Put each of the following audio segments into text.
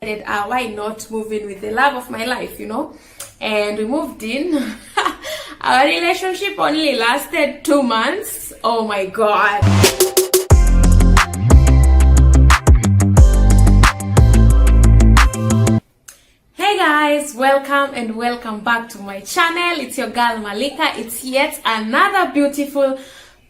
why not move in with the love of my life, and we moved in. Our relationship only lasted 2 months. Oh my god. Hey guys, welcome back to my channel. It's your girl Malika. It's yet another beautiful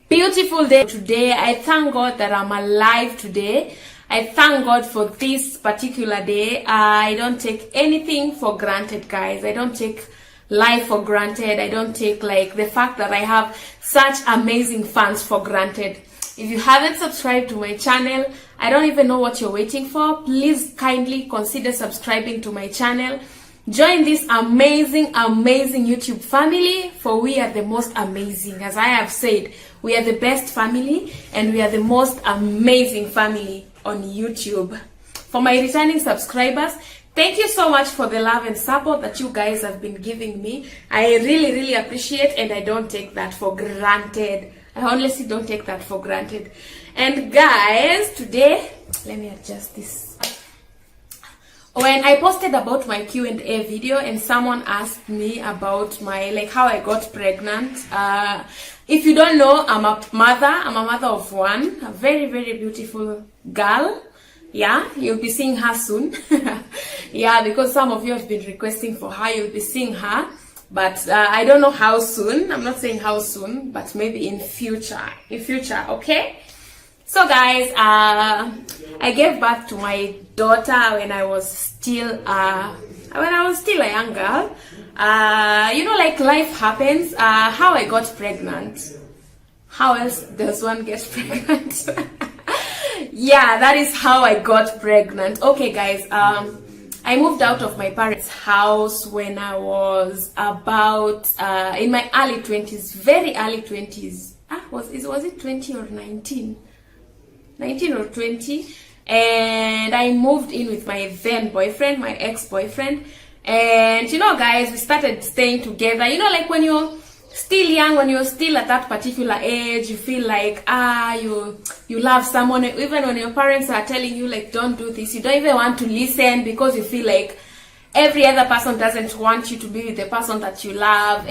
day today. I thank God that I'm alive today. I thank God for this particular day. I don't take anything for granted, guys. I don't take life for granted. I don't take the fact that I have such amazing fans for granted. If you haven't subscribed to my channel, I don't even know what you're waiting for. Please kindly consider subscribing to my channel. Join this amazing YouTube family, for we are the most amazing. As I have said, we are the best family and we are the most amazing family on YouTube. For my returning subscribers, thank you so much for the love and support that you guys have been giving me. I really appreciate, and I don't take that for granted. I honestly don't take that for granted. And guys, today, let me adjust this. When I posted about my Q&A video and someone asked me about my how I got pregnant, if you don't know, I'm a mother of one, a very beautiful girl. Yeah, you'll be seeing her soon. Yeah, because some of you have been requesting for her. You'll be seeing her, but I don't know how soon. I'm not saying how soon, but maybe in future, okay? So guys, I gave birth to my daughter when I was still a young girl. Life happens. How I got pregnant. How else does one get pregnant? Yeah, that is how I got pregnant. Okay guys, I moved out of my parents' house when I was about in my early 20s, very early 20s. Was it 20 or 19? 19 or 20. And I moved in with my then boyfriend, my ex-boyfriend. And guys, we started staying together. When you're still young, when you're still at that particular age, you feel like you love someone. Even when your parents are telling you don't do this, you don't even want to listen, because you feel like every other person doesn't want you to be with the person that you love.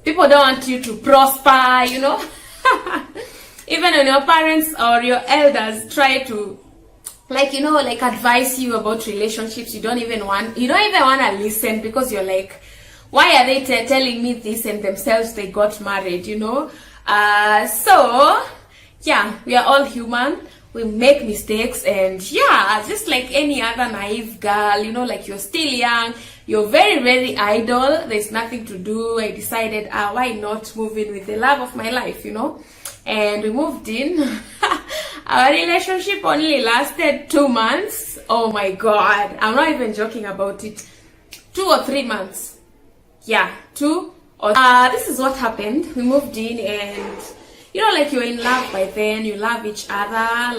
People don't want you to prosper, Even when your parents or your elders try to advise you about relationships, you don't even want to listen, because you're like, why are they telling me this, and themselves they got married, So yeah, we are all human. We make mistakes, and yeah, just like any other naive girl, you're still young, you're very idle, there's nothing to do. I decided, why not move in with the love of my life, And we moved in. Our relationship only lasted 2 months. Oh my god, I'm not even joking about it. 2 or 3 months. Yeah, 2 or this is what happened. We moved in, and you're in love by then, you love each other,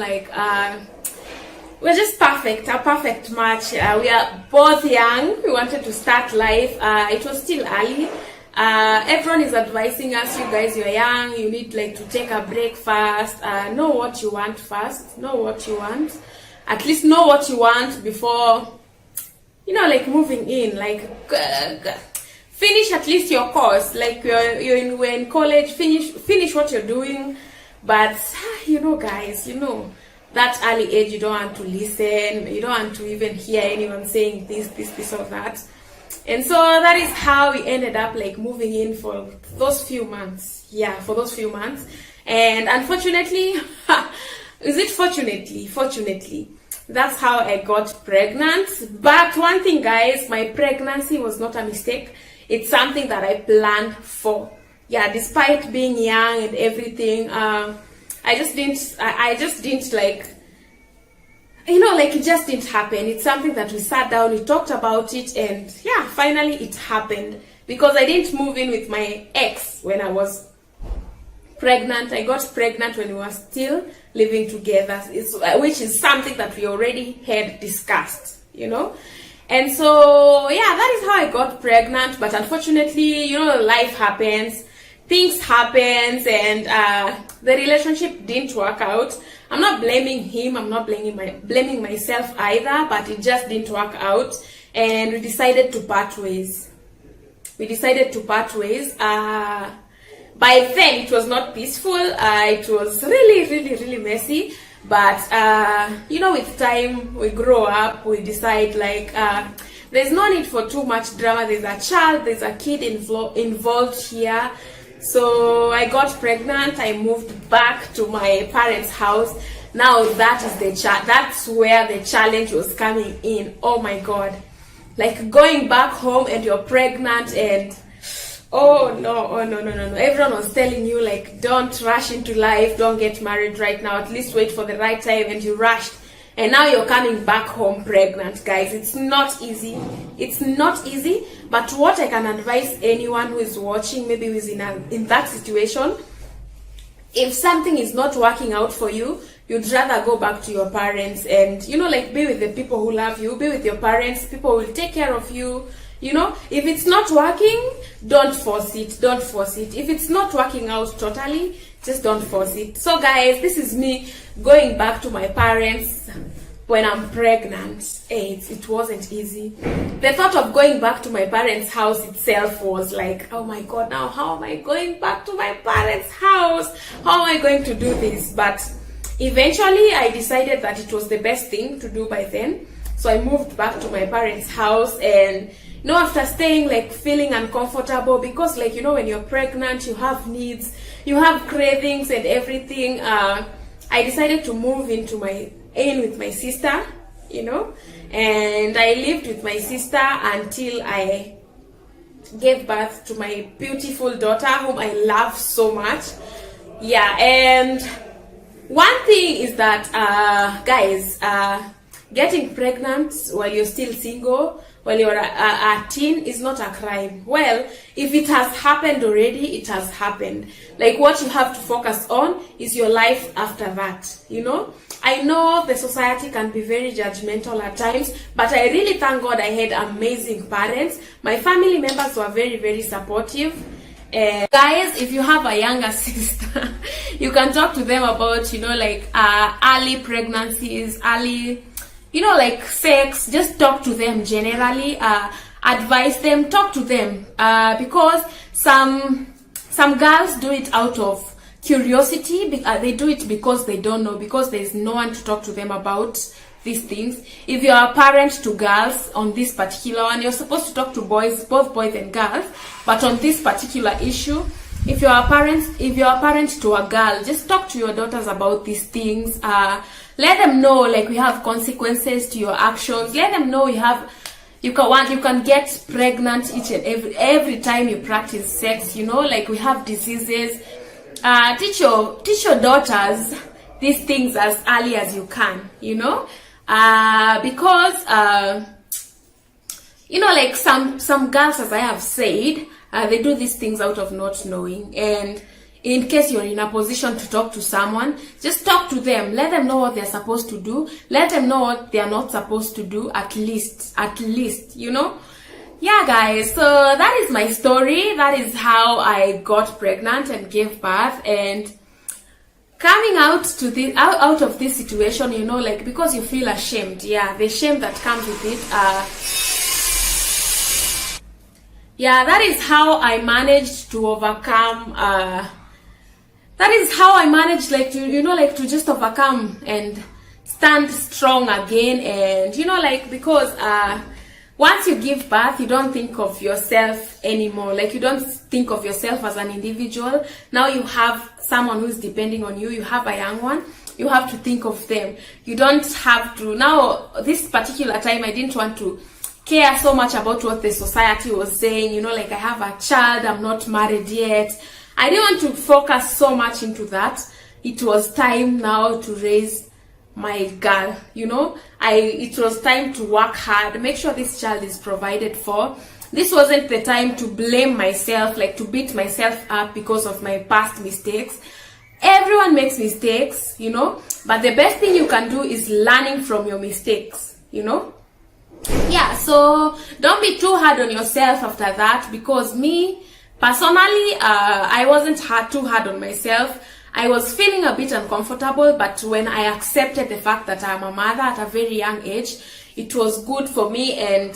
we're just perfect, a perfect match. We are both young, we wanted to start life. It was still early. Everyone is advising us, you guys, you're young, you need to take a break first, know what you want first, at least know what you want before moving in, finish at least your course, we're in college, finish what you're doing. But guys, that early age, you don't want to listen, you don't want to even hear anyone saying this or that. And so that is how we ended up moving in for those few months. Yeah, for those few months. And unfortunately, fortunately, that's how I got pregnant. But one thing, guys, my pregnancy was not a mistake. It's something that I planned for. Yeah, despite being young and everything, I just didn't it just didn't happen. It's something that we sat down, we talked about it, and yeah, finally it happened. Because I didn't move in with my ex when I was pregnant. I got pregnant when we were still living together, which is something that we already had discussed, And so, yeah, that is how I got pregnant. But unfortunately, life happens, things happens, and the relationship didn't work out. I'm not blaming him, I'm not blaming myself either, but it just didn't work out, and we decided to part ways. By then it was not peaceful. It was really messy, but with time we grow up, we decide like there's no need for too much drama. There's a kid involved here. So I got pregnant, I moved back to my parents' house. Now that's where the challenge was coming in. Oh my god, like going back home and you're pregnant, and oh no, everyone was telling you like, don't rush into life, don't get married right now, at least wait for the right time, and you rushed, and now you're coming back home pregnant. Guys, it's not easy, but what I can advise anyone who is watching, maybe who is in that situation, if something is not working out for you, you'd rather go back to your parents and like be with the people who love you, be with your parents, people will take care of you. If it's not working, don't force it. If it's not working out totally, just don't force it. So guys, this is me going back to my parents when I'm pregnant. It wasn't easy. The thought of going back to my parents' house itself was like, oh my god, now how am I going back to my parents' house? How am I going to do this? But eventually I decided that it was the best thing to do by then. So I moved back to my parents' house, and after staying, like feeling uncomfortable, because like when you're pregnant, you have needs, you have cravings and everything. I decided to move in with my sister, and I lived with my sister until I gave birth to my beautiful daughter, whom I love so much. Yeah, and one thing is that guys, getting pregnant while you're still single, while you're a teen, is not a crime. Well, if it has happened already, it has happened. Like, what you have to focus on is your life after that. I know the society can be very judgmental at times, but I really thank God I had amazing parents. My family members were very supportive. Guys, if you have a younger sister, you can talk to them about early pregnancies, early like sex. Just talk to them generally, advise them, talk to them, because some girls do it out of curiosity. They do it because they don't know, because there's no one to talk to them about these things. If you're a parent to girls on this particular one, you're supposed to talk to boys, both boys and girls, but on this particular issue, if you're a parent to a girl, just talk to your daughters about these things. Let them know like we have consequences to your actions. Let them know you can get pregnant each and every time you practice sex. Like we have diseases. Teach your daughters these things as early as you can. Because like some girls, as I have said, they do these things out of not knowing. And in case you're in a position to talk to someone, just talk to them. Let them know what they're supposed to do. Let them know what they're not supposed to do, at least, Yeah, guys, so that is my story. That is how I got pregnant and gave birth. And coming out of this situation, like, because you feel ashamed. Yeah, the shame that comes with it. Yeah, that is how I managed to overcome. That is how I managed, like, to just overcome and stand strong again. And because once you give birth, you don't think of yourself anymore. Like, you don't think of yourself as an individual. Now you have someone who's depending on you. You have a young one. You have to think of them. You don't have to. Now, this particular time, I didn't want to care so much about what the society was saying. Like, I have a child, I'm not married yet. I didn't want to focus so much into that. It was time now to raise my girl. It was time to work hard, make sure this child is provided for. This wasn't the time to blame myself, like to beat myself up because of my past mistakes. Everyone makes mistakes, but the best thing you can do is learning from your mistakes, Yeah, so don't be too hard on yourself after that, because me, personally, I wasn't too hard on myself. I was feeling a bit uncomfortable, but when I accepted the fact that I'm a mother at a very young age, it was good for me. And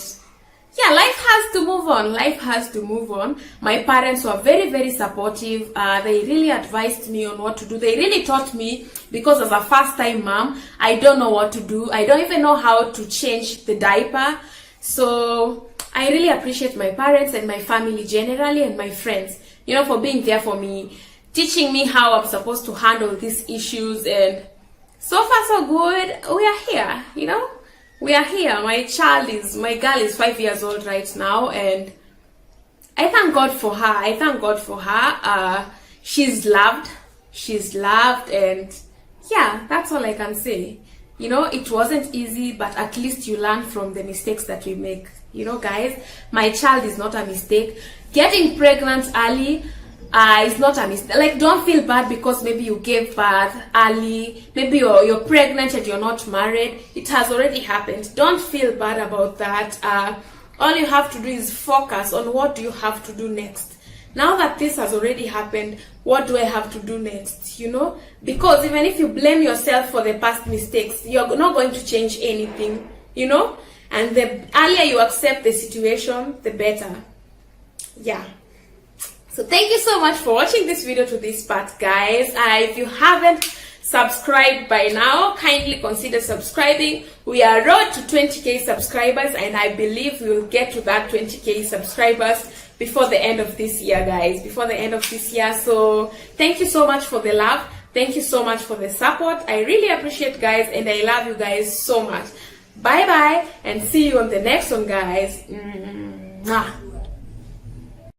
yeah, life has to move on. Life has to move on. My parents were very, very supportive. They really advised me on what to do. They really taught me, because as a first-time mom, I don't know what to do. I don't even know how to change the diaper. So I really appreciate my parents and my family generally, and my friends, you know, for being there for me, teaching me how I'm supposed to handle these issues. And so far so good. We are here, you know. We are here. My girl is 5 years old right now, and I thank God for her. I thank God for her. She's loved. She's loved, and yeah, that's all I can say. You know, it wasn't easy, but at least you learn from the mistakes that we make. You know, guys, my child is not a mistake. Getting pregnant early is not a mistake. Like, don't feel bad because maybe you gave birth early, maybe you're pregnant and you're not married. It has already happened. Don't feel bad about that. All you have to do is focus on what do you have to do next. Now that this has already happened, what do I have to do next? You know, because even if you blame yourself for the past mistakes, you're not going to change anything, you know. And the earlier you accept the situation, the better. Yeah. So thank you so much for watching this video to this part, guys. If you haven't subscribed by now, kindly consider subscribing. We are road to 20k subscribers, and I believe we will get to that 20k subscribers before the end of this year, guys. Before the end of this year. So thank you so much for the love. Thank you so much for the support. I really appreciate, guys, and I love you guys so much. Bye bye, and see you on the next one, guys. Mwah.